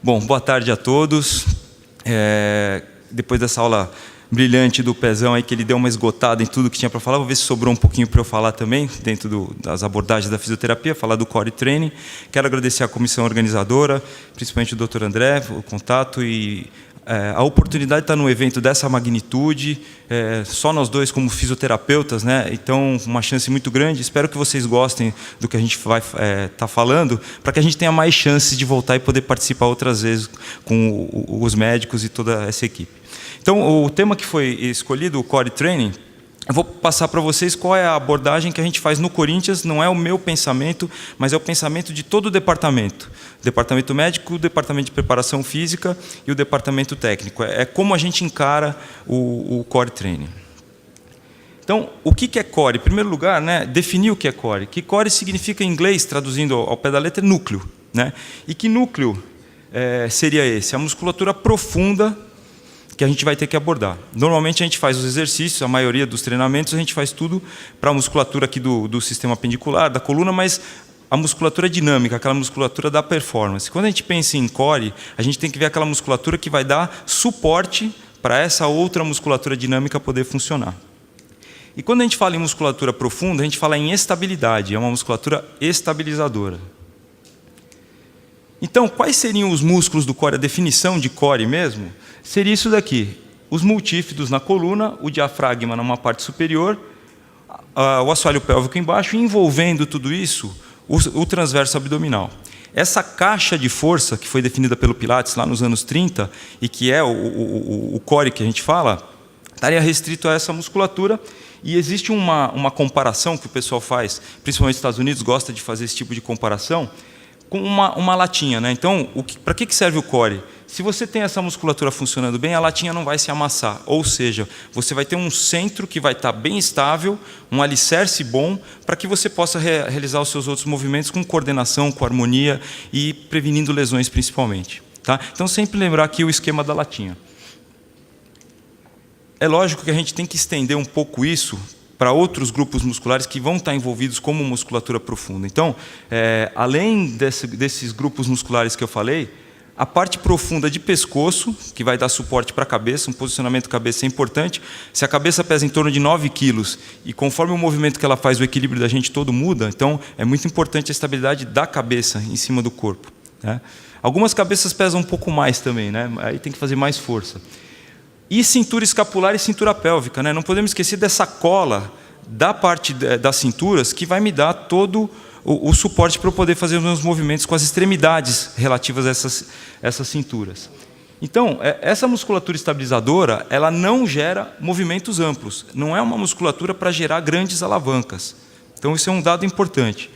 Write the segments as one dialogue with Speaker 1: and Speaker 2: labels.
Speaker 1: Bom, boa tarde a todos. Depois dessa aula brilhante do Pezão, aí, que ele deu uma esgotada em tudo que tinha para falar, vou ver se sobrou um pouquinho para eu falar também, dentro das abordagens da fisioterapia, falar do Core Training. Quero agradecer à comissão organizadora, principalmente o Dr. André, o contato e a oportunidade de estar num evento dessa magnitude, só nós dois como fisioterapeutas, né? Então, uma chance muito grande. Espero que vocês gostem do que a gente vai estar falando, para que a gente tenha mais chances de voltar e poder participar outras vezes com os médicos e toda essa equipe. Então, o tema que foi escolhido, o Core Training, eu vou passar para vocês qual é a abordagem que a gente faz no Corinthians. Não é o meu pensamento, mas é o pensamento de todo o departamento. O departamento médico, o departamento de preparação física e o departamento técnico. É como a gente encara o Core Training. Então, o que é Core? Em primeiro lugar, né, definir o que é Core. Que Core significa, em inglês, traduzindo ao pé da letra, núcleo. Né? E que núcleo seria esse? A musculatura profunda que a gente vai ter que abordar. Normalmente a gente faz os exercícios, a maioria dos treinamentos, a gente faz tudo para a musculatura aqui do sistema apendicular, da coluna, mas a musculatura dinâmica, aquela musculatura da performance. Quando a gente pensa em core, a gente tem que ver aquela musculatura que vai dar suporte para essa outra musculatura dinâmica poder funcionar. E quando a gente fala em musculatura profunda, a gente fala em estabilidade, é uma musculatura estabilizadora. Então, quais seriam os músculos do core? A definição de core mesmo seria isso daqui. Os multífidos na coluna, o diafragma numa parte superior, o assoalho pélvico embaixo, e envolvendo tudo isso, o transverso abdominal. Essa caixa de força, que foi definida pelo Pilates lá nos anos 30, e que é o core que a gente fala, estaria restrito a essa musculatura. E existe uma comparação que o pessoal faz, principalmente nos Estados Unidos, gosta de fazer esse tipo de comparação, com uma latinha, né? Então, para que serve o core? Se você tem essa musculatura funcionando bem, a latinha não vai se amassar. Ou seja, você vai ter um centro que vai estar bem estável, um alicerce bom, para que você possa realizar os seus outros movimentos com coordenação, com harmonia e prevenindo lesões principalmente. Tá? Então, sempre lembrar aqui o esquema da latinha. É lógico que a gente tem que estender um pouco isso para outros grupos musculares que vão estar envolvidos como musculatura profunda. Então, além desses grupos musculares que eu falei, a parte profunda de pescoço, que vai dar suporte para a cabeça, um posicionamento cabeça é importante. Se a cabeça pesa em torno de 9 quilos, e conforme o movimento que ela faz, o equilíbrio da gente todo muda, então é muito importante a estabilidade da cabeça em cima do corpo. Né? Algumas cabeças pesam um pouco mais também, né? Aí tem que fazer mais força. E cintura escapular e cintura pélvica, né? Não podemos esquecer dessa cola da parte das cinturas que vai me dar todo o suporte para eu poder fazer os meus movimentos com as extremidades relativas a essas cinturas. Então, essa musculatura estabilizadora, ela não gera movimentos amplos. Não é uma musculatura para gerar grandes alavancas. Então, isso é um dado importante.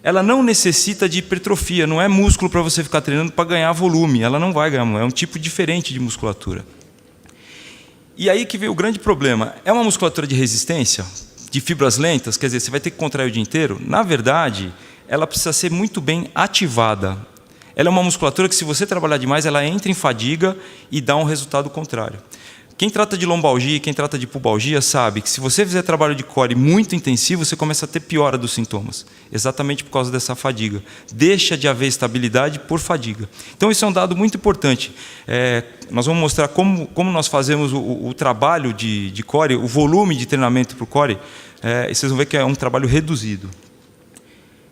Speaker 1: Ela não necessita de hipertrofia, não é músculo para você ficar treinando para ganhar volume. Ela não vai ganhar, é um tipo diferente de musculatura. E aí que vem o grande problema. É uma musculatura de resistência, de fibras lentas, quer dizer, você vai ter que contrair o dia inteiro. Na verdade, ela precisa ser muito bem ativada. Ela é uma musculatura que, se você trabalhar demais, ela entra em fadiga e dá um resultado contrário. Quem trata de lombalgia e quem trata de pubalgia sabe que, se você fizer trabalho de core muito intensivo, você começa a ter piora dos sintomas, exatamente por causa dessa fadiga. Deixa de haver estabilidade por fadiga. Então, isso é um dado muito importante. Nós vamos mostrar como nós fazemos o trabalho de core, o volume de treinamento para o core, e vocês vão ver que é um trabalho reduzido.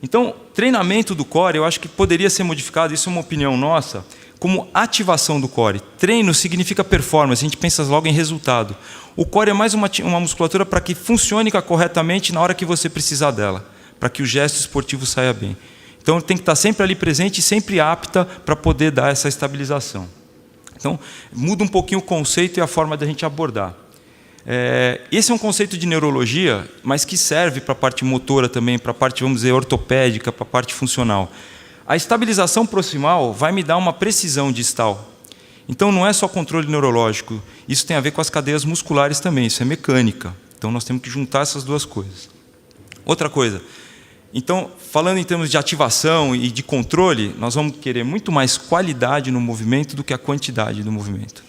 Speaker 1: Então, treinamento do core, eu acho que poderia ser modificado, isso é uma opinião nossa, como ativação do core. Treino significa performance, a gente pensa logo em resultado. O core é mais uma musculatura para que funcione corretamente na hora que você precisar dela, para que o gesto esportivo saia bem. Então, tem que estar sempre ali presente e sempre apta para poder dar essa estabilização. Então, muda um pouquinho o conceito e a forma da gente abordar. Esse é um conceito de neurologia, mas que serve para a parte motora também, para a parte, vamos dizer, ortopédica, para a parte funcional. A estabilização proximal vai me dar uma precisão distal. Então, não é só controle neurológico. Isso tem a ver com as cadeias musculares também. Isso é mecânica. Então, nós temos que juntar essas duas coisas. Outra coisa. Então, falando em termos de ativação e de controle, nós vamos querer muito mais qualidade no movimento do que a quantidade do movimento.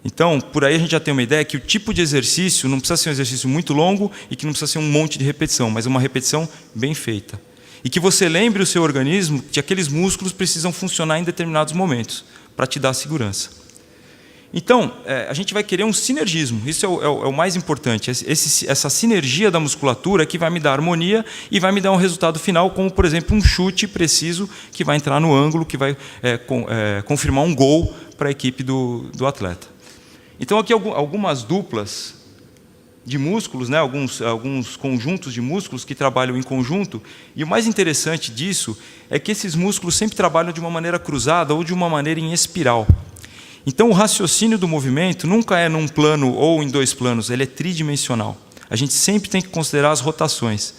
Speaker 1: Então, por aí a gente já tem uma ideia que o tipo de exercício não precisa ser um exercício muito longo e que não precisa ser um monte de repetição, mas uma repetição bem feita. E que você lembre o seu organismo que aqueles músculos precisam funcionar em determinados momentos, para te dar segurança. Então, a gente vai querer um sinergismo, isso é o mais importante. Essa sinergia da musculatura que vai me dar harmonia e vai me dar um resultado final, como, por exemplo, um chute preciso que vai entrar no ângulo, que vai confirmar um gol para a equipe do atleta. Então, aqui algumas duplas de músculos, né? alguns conjuntos de músculos que trabalham em conjunto. E o mais interessante disso é que esses músculos sempre trabalham de uma maneira cruzada ou de uma maneira em espiral. Então, o raciocínio do movimento nunca é num plano ou em dois planos, ele é tridimensional. A gente sempre tem que considerar as rotações,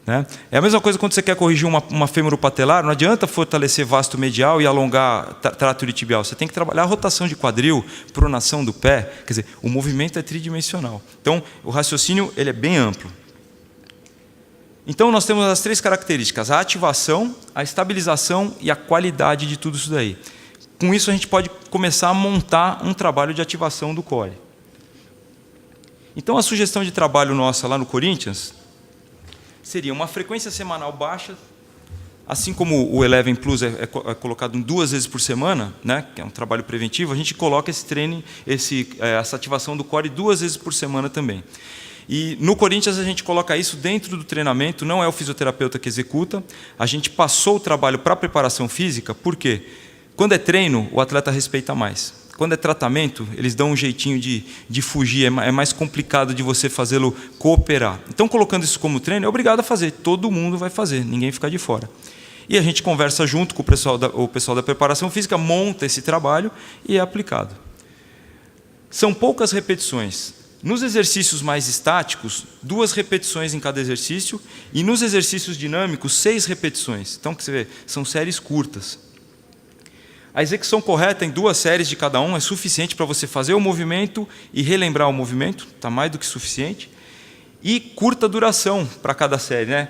Speaker 1: né? É a mesma coisa quando você quer corrigir uma fêmuro-patelar, não adianta fortalecer vasto medial e alongar trato iliotibial. Você tem que trabalhar a rotação de quadril, pronação do pé. Quer dizer, o movimento é tridimensional. Então, o raciocínio ele é bem amplo. Então, nós temos as três características: a ativação, a estabilização e a qualidade de tudo isso daí. Com isso, a gente pode começar a montar um trabalho de ativação do core. Então, a sugestão de trabalho nossa lá no Corinthians seria uma frequência semanal baixa, assim como o Eleven Plus é colocado 2 vezes por semana, né, que é um trabalho preventivo, a gente coloca esse treino, essa ativação do core 2 vezes por semana também. E no Corinthians a gente coloca isso dentro do treinamento, não é o fisioterapeuta que executa, a gente passou o trabalho para a preparação física, por quê? Quando é treino, o atleta respeita mais. Quando é tratamento, eles dão um jeitinho de fugir, é mais complicado de você fazê-lo cooperar. Então, colocando isso como treino, é obrigado a fazer, todo mundo vai fazer, ninguém fica de fora. E a gente conversa junto com o pessoal da preparação física, monta esse trabalho e é aplicado. São poucas repetições. Nos exercícios mais estáticos, 2 repetições em cada exercício, e nos exercícios dinâmicos, 6 repetições. Então, você vê, são séries curtas. A execução correta em 2 séries de cada um é suficiente para você fazer o movimento e relembrar o movimento, está mais do que suficiente. E curta duração para cada série, né?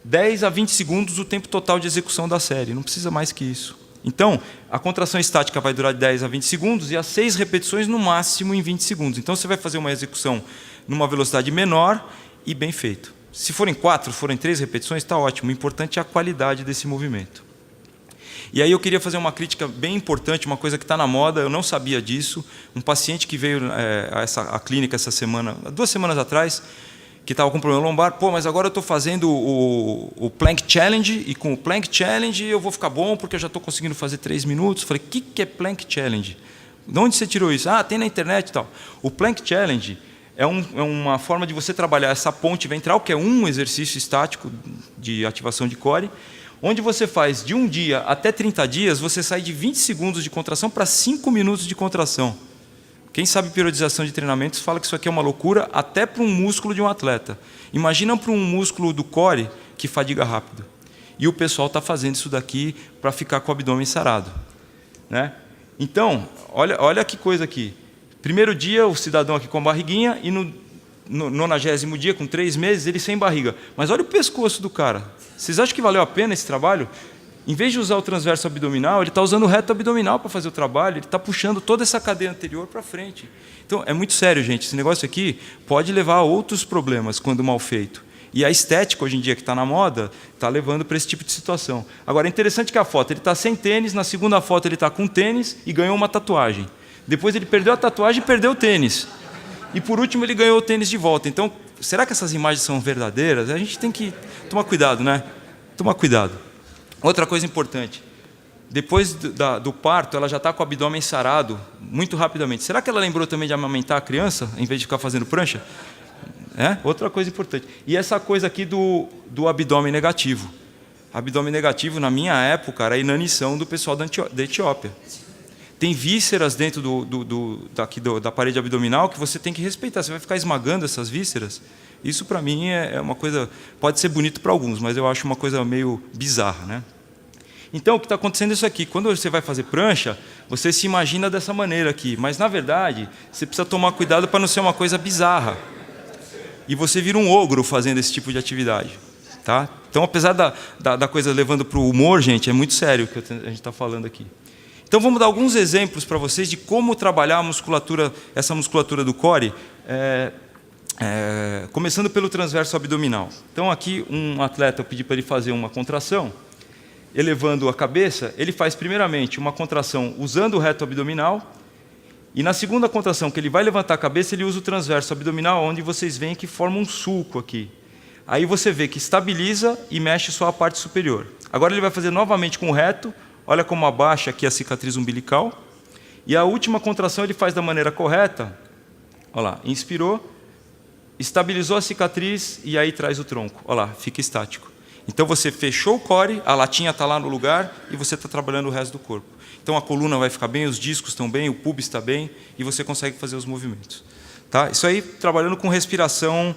Speaker 1: 10 a 20 segundos o tempo total de execução da série, não precisa mais que isso. Então, a contração estática vai durar de 10 a 20 segundos e as 6 repetições no máximo em 20 segundos. Então, você vai fazer uma execução numa velocidade menor e bem feito. Se forem 4, forem 3 repetições, está ótimo. O importante é a qualidade desse movimento. E aí eu queria fazer uma crítica bem importante, uma coisa que está na moda, eu não sabia disso. Um paciente que veio à clínica essa semana, 2 semanas atrás, que estava com problema lombar, mas agora eu estou fazendo o Plank Challenge, e com o Plank Challenge eu vou ficar bom porque eu já estou conseguindo fazer 3 minutos. Falei, o que é Plank Challenge? De onde você tirou isso? Ah, tem na internet e tal. O Plank Challenge é uma forma de você trabalhar essa ponte ventral, que é um exercício estático de ativação de core, onde você faz de 1 dia até 30 dias, você sai de 20 segundos de contração para 5 minutos de contração. Quem sabe periodização de treinamentos fala que isso aqui é uma loucura até para um músculo de um atleta. Imagina para um músculo do core que fadiga rápido. E o pessoal está fazendo isso daqui para ficar com o abdômen sarado, né? Então, olha que coisa aqui. Primeiro dia, o cidadão aqui com a barriguinha, e no 90º dia, com 3 meses, ele sem barriga. Mas olha o pescoço do cara. Vocês acham que valeu a pena esse trabalho? Em vez de usar o transverso abdominal, ele está usando o reto abdominal para fazer o trabalho, ele está puxando toda essa cadeia anterior para frente. Então, é muito sério, gente. Esse negócio aqui pode levar a outros problemas quando mal feito. E a estética, hoje em dia, que está na moda, está levando para esse tipo de situação. Agora, é interessante que a foto, ele está sem tênis, na segunda foto ele está com tênis e ganhou uma tatuagem. Depois ele perdeu a tatuagem e perdeu o tênis. E, por último, ele ganhou o tênis de volta. Então, será que essas imagens são verdadeiras? A gente tem que tomar cuidado, né? Tomar cuidado. Outra coisa importante. Depois do parto, ela já está com o abdômen sarado muito rapidamente. Será que ela lembrou também de amamentar a criança, em vez de ficar fazendo prancha? Outra coisa importante. E essa coisa aqui do abdômen negativo. Abdômen negativo, na minha época, era a inanição do pessoal da Etiópia. Tem vísceras dentro da parede abdominal que você tem que respeitar. Você vai ficar esmagando essas vísceras. Isso, para mim, é uma coisa... Pode ser bonito para alguns, mas eu acho uma coisa meio bizarra, né? Então, o que está acontecendo é isso aqui. Quando você vai fazer prancha, você se imagina dessa maneira aqui. Mas, na verdade, você precisa tomar cuidado para não ser uma coisa bizarra. E você vira um ogro fazendo esse tipo de atividade. Tá? Então, apesar da coisa levando para o humor, gente, é muito sério o que a gente está falando aqui. Então, vamos dar alguns exemplos para vocês de como trabalhar essa musculatura do core Começando pelo transverso abdominal. Então, aqui, um atleta, eu pedi para ele fazer uma contração, elevando a cabeça, ele faz primeiramente uma contração usando o reto abdominal, e na segunda contração, que ele vai levantar a cabeça, ele usa o transverso abdominal, onde vocês veem que forma um sulco aqui. Aí você vê que estabiliza e mexe só a parte superior. Agora ele vai fazer novamente com o reto, olha como abaixa aqui a cicatriz umbilical, e a última contração ele faz da maneira correta, olha lá, inspirou, estabilizou a cicatriz e aí traz o tronco. Olha lá, fica estático. Então você fechou o core, a latinha está lá no lugar e você está trabalhando o resto do corpo. Então a coluna vai ficar bem, os discos estão bem, o pubis está bem e você consegue fazer os movimentos. Tá? Isso aí trabalhando com respiração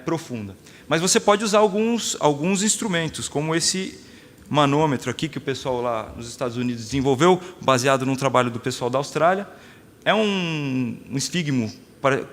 Speaker 1: profunda. Mas você pode usar alguns instrumentos, como esse manômetro aqui que o pessoal lá nos Estados Unidos desenvolveu, baseado num trabalho do pessoal da Austrália. É um esfigmo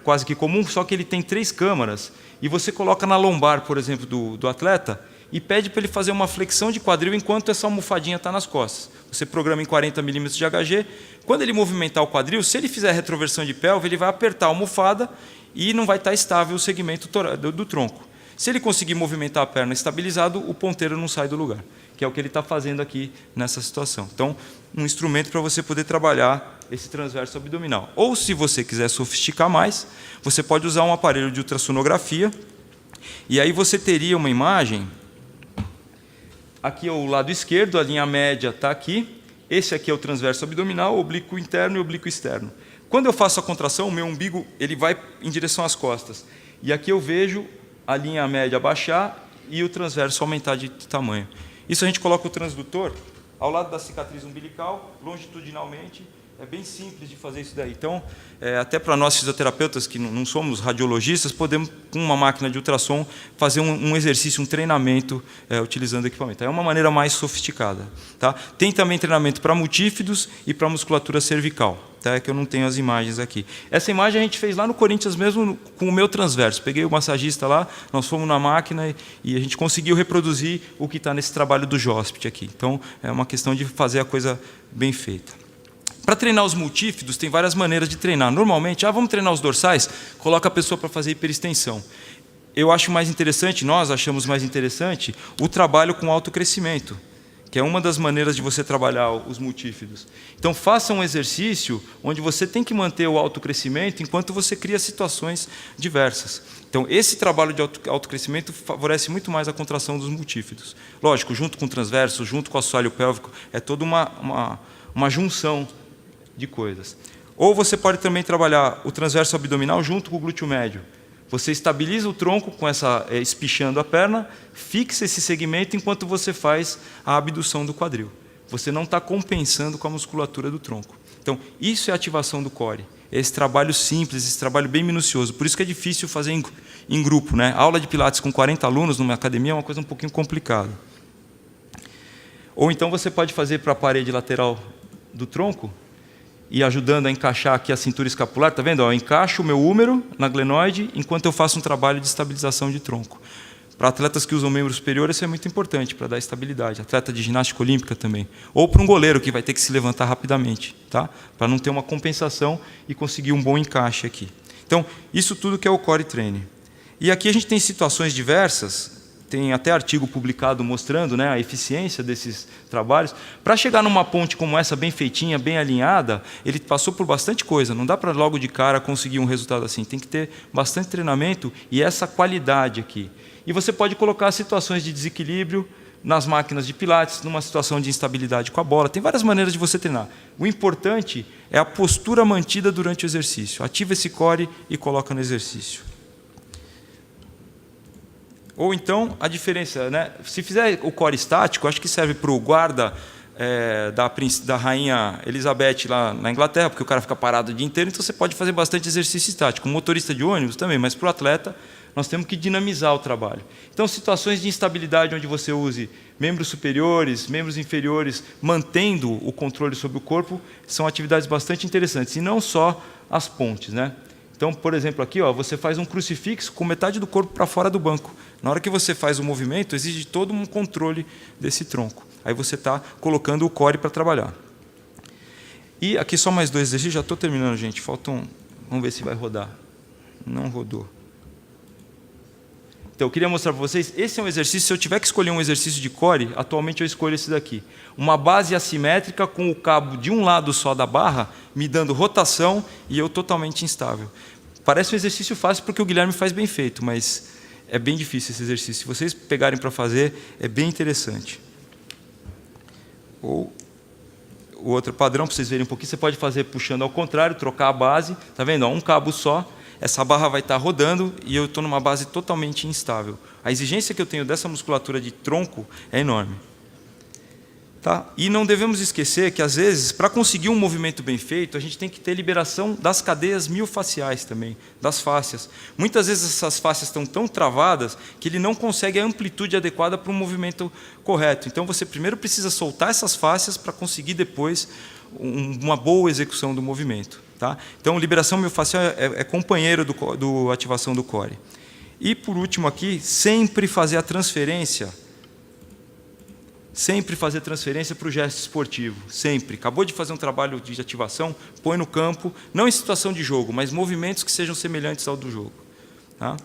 Speaker 1: quase que comum, só que ele tem 3 câmaras, e você coloca na lombar, por exemplo, do atleta, e pede para ele fazer uma flexão de quadril enquanto essa almofadinha está nas costas. Você programa em 40 milímetros de HG. Quando ele movimentar o quadril, se ele fizer retroversão de pelve, ele vai apertar a almofada e não vai estar estável o segmento do tronco. Se ele conseguir movimentar a perna estabilizado, o ponteiro não sai do lugar, que é o que ele está fazendo aqui nessa situação. Então, um instrumento para você poder trabalhar esse transverso abdominal. Ou, se você quiser sofisticar mais, você pode usar um aparelho de ultrassonografia, e aí você teria uma imagem. Aqui é o lado esquerdo, a linha média está aqui. Esse aqui é o transverso abdominal, oblíquo interno e oblíquo externo. Quando eu faço a contração, o meu umbigo ele vai em direção às costas. E aqui eu vejo a linha média baixar e o transverso aumentar de tamanho. Isso a gente coloca o transdutor ao lado da cicatriz umbilical, longitudinalmente. É bem simples de fazer isso daí. Então, até para nós fisioterapeutas, que não somos radiologistas, podemos, com uma máquina de ultrassom, fazer um exercício, um treinamento, utilizando equipamento. É uma maneira mais sofisticada. Tá? Tem também treinamento para multífidos e para musculatura cervical, tá? É que eu não tenho as imagens aqui. Essa imagem a gente fez lá no Corinthians mesmo, com o meu transverso. Peguei o massagista lá, nós fomos na máquina e a gente conseguiu reproduzir o que está nesse trabalho do Jospit aqui. Então, é uma questão de fazer a coisa bem feita. Para treinar os multífidos, tem várias maneiras de treinar. Normalmente, vamos treinar os dorsais, coloca a pessoa para fazer hiperextensão. Eu acho mais interessante, nós achamos mais interessante, o trabalho com autocrescimento, que é uma das maneiras de você trabalhar os multífidos. Então, faça um exercício onde você tem que manter o autocrescimento enquanto você cria situações diversas. Então, esse trabalho de autocrescimento favorece muito mais a contração dos multífidos. Lógico, junto com o transverso, junto com o assoalho pélvico, é toda uma junção de coisas. Ou você pode também trabalhar o transverso abdominal junto com o glúteo médio. Você estabiliza o tronco com essa espichando a perna, fixa esse segmento enquanto você faz a abdução do quadril. Você não está compensando com a musculatura do tronco. Então, isso é a ativação do core. Esse trabalho simples, esse trabalho bem minucioso. Por isso que é difícil fazer em grupo, né? Aula de pilates com 40 alunos numa academia é uma coisa um pouquinho complicada. Ou então você pode fazer para a parede lateral do tronco, e ajudando a encaixar aqui a cintura escapular, está vendo? Eu encaixo o meu húmero na glenoide enquanto eu faço um trabalho de estabilização de tronco. Para atletas que usam membro superior, isso é muito importante para dar estabilidade. Atleta de ginástica olímpica também. Ou para um goleiro que vai ter que se levantar rapidamente, tá? Para não ter uma compensação e conseguir um bom encaixe aqui. Então, isso tudo que é o core training. E aqui a gente tem situações diversas. Tem até artigo publicado mostrando, né, a eficiência desses trabalhos. Para chegar numa ponte como essa, bem feitinha, bem alinhada, ele passou por bastante coisa. Não dá para logo de cara conseguir um resultado assim. Tem que ter bastante treinamento e essa qualidade aqui. E você pode colocar situações de desequilíbrio nas máquinas de pilates, numa situação de instabilidade com a bola. Tem várias maneiras de você treinar. O importante é a postura mantida durante o exercício. Ativa esse core e coloca no exercício. Ou então, a diferença, né? Se fizer o core estático, acho que serve para o guarda da rainha Elizabeth lá na Inglaterra, porque o cara fica parado o dia inteiro, então você pode fazer bastante exercício estático. O motorista de ônibus também, mas para o atleta, nós temos que dinamizar o trabalho. Então, situações de instabilidade onde você use membros superiores, membros inferiores, mantendo o controle sobre o corpo, são atividades bastante interessantes, e não só as pontes, né? Então, por exemplo, aqui você faz um crucifixo com metade do corpo para fora do banco. Na hora que você faz o movimento, exige todo um controle desse tronco. Aí você está colocando o core para trabalhar. E aqui só mais 2 exercícios, já estou terminando, gente. Faltam, vamos ver se vai rodar. Não rodou. Então, eu queria mostrar para vocês, esse é um exercício, se eu tiver que escolher um exercício de core, atualmente eu escolho esse daqui. Uma base assimétrica com o cabo de um lado só da barra, me dando rotação e eu totalmente instável. Parece um exercício fácil porque o Guilherme faz bem feito, mas é bem difícil esse exercício. Se vocês pegarem para fazer, é bem interessante. Ou o outro padrão, para vocês verem um pouquinho, você pode fazer puxando ao contrário, trocar a base. Está vendo? Um cabo só. Essa barra vai estar rodando e eu estou numa base totalmente instável. A exigência que eu tenho dessa musculatura de tronco é enorme. Tá? E não devemos esquecer que, às vezes, para conseguir um movimento bem feito, a gente tem que ter liberação das cadeias miofasciais também, das fáscias. Muitas vezes essas fáscias estão tão travadas que ele não consegue a amplitude adequada para um movimento correto. Então, você primeiro precisa soltar essas fáscias para conseguir depois uma boa execução do movimento. Tá? Então, liberação miofascial é companheiro do ativação do core. E, por último aqui, sempre fazer a transferência. Sempre fazer transferência para o gesto esportivo. Sempre. Acabou de fazer um trabalho de ativação, põe no campo, não em situação de jogo, mas movimentos que sejam semelhantes ao do jogo. Tá?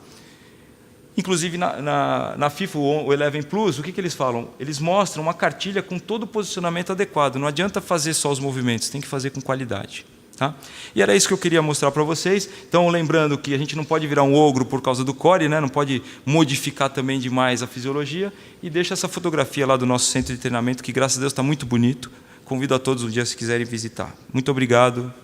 Speaker 1: Inclusive, na FIFA, o Eleven Plus, o que eles falam? Eles mostram uma cartilha com todo o posicionamento adequado. Não adianta fazer só os movimentos, tem que fazer com qualidade. Tá? E era isso que eu queria mostrar para vocês. Então, lembrando que a gente não pode virar um ogro por causa do core, né? Não pode modificar também demais a fisiologia. E deixa essa fotografia lá do nosso centro de treinamento, que, graças a Deus, está muito bonito. Convido a todos um dia, se quiserem visitar. Muito obrigado.